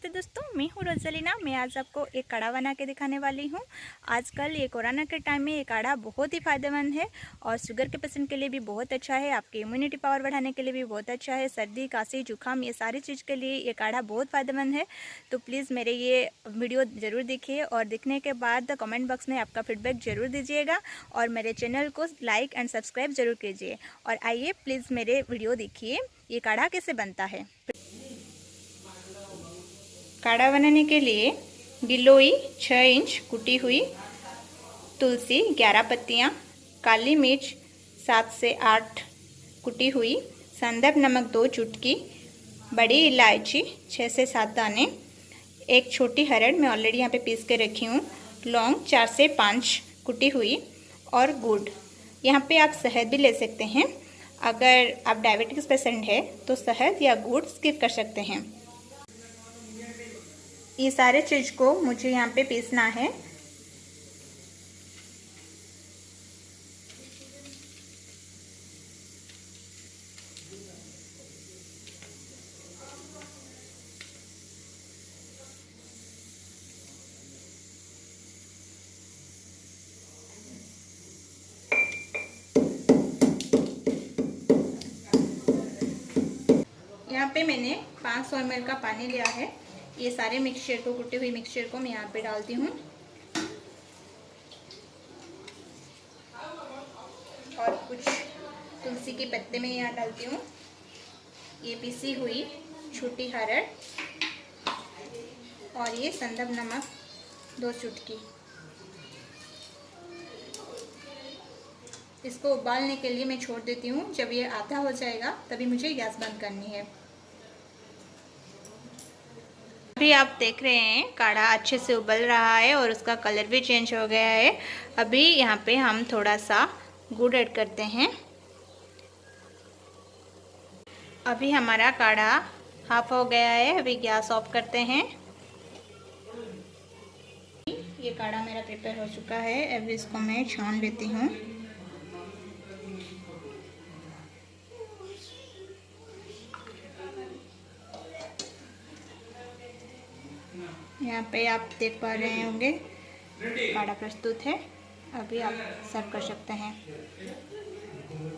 नमस्ते दोस्तों, मैं हूँ रोज़लीना। मैं आज आपको एक काढ़ा बना के दिखाने वाली हूँ। आजकल ये कोरोना के टाइम में ये काढ़ा बहुत ही फ़ायदेमंद है और शुगर के पेशेंट के लिए भी बहुत अच्छा है। आपकी इम्यूनिटी पावर बढ़ाने के लिए भी बहुत अच्छा है। सर्दी, खांसी, जुकाम ये सारी चीज़ के लिए ये काढ़ा बहुत फ़ायदेमंद है। तो प्लीज़ मेरे ये वीडियो ज़रूर देखिए और देखने के बाद कमेंट बॉक्स में आपका फीडबैक ज़रूर दीजिएगा और मेरे चैनल को लाइक एंड सब्सक्राइब ज़रूर कीजिए। और आइए प्लीज़ मेरे वीडियो देखिए ये काढ़ा कैसे बनता है। काढ़ा बनाने के लिए गिलोई 6 इंच कुटी हुई, तुलसी 11 पत्तियाँ, काली मिर्च 7 से 8 कुटी हुई, संदर्भ नमक 2 चुटकी, बड़ी इलायची 6 से 7 दाने, एक छोटी हरड़ मैं ऑलरेडी यहाँ पे पीस के रखी हूँ, लौंग 4 से 5 कुटी हुई और गुड़। यहाँ पे आप शहद भी ले सकते हैं। अगर आप डायबिटीज़ पेशेंट है तो शहद या गुड़ स्किप कर सकते हैं। ये सारे चीज़ को मुझे यहाँ पे पीसना है। यहाँ पे मैंने 500 ml का पानी लिया है। ये सारे मिक्सचर को, कुटी हुई मिक्सचर को मैं यहाँ पे डालती हूँ और कुछ तुलसी के पत्ते मैं यहाँ डालती हूँ। ये पिसी हुई छोटी हरड़ और ये संदर्भ नमक 2 चुटकी। इसको उबालने के लिए मैं छोड़ देती हूँ। जब ये आधा हो जाएगा तभी मुझे गैस बंद करनी है। अभी आप देख रहे हैं काढ़ा अच्छे से उबल रहा है और उसका कलर भी चेंज हो गया है। अभी यहाँ पे हम थोड़ा सा गुड़ ऐड करते हैं। अभी हमारा काढ़ा हाफ हो गया है। अभी गैस ऑफ करते हैं। ये काढ़ा मेरा प्रिपेयर हो चुका है। अभी इसको मैं छान लेती हूँ। यहाँ पे आप देख पा रहे होंगे काढ़ा प्रस्तुत है। अभी आप सर्व कर सकते हैं।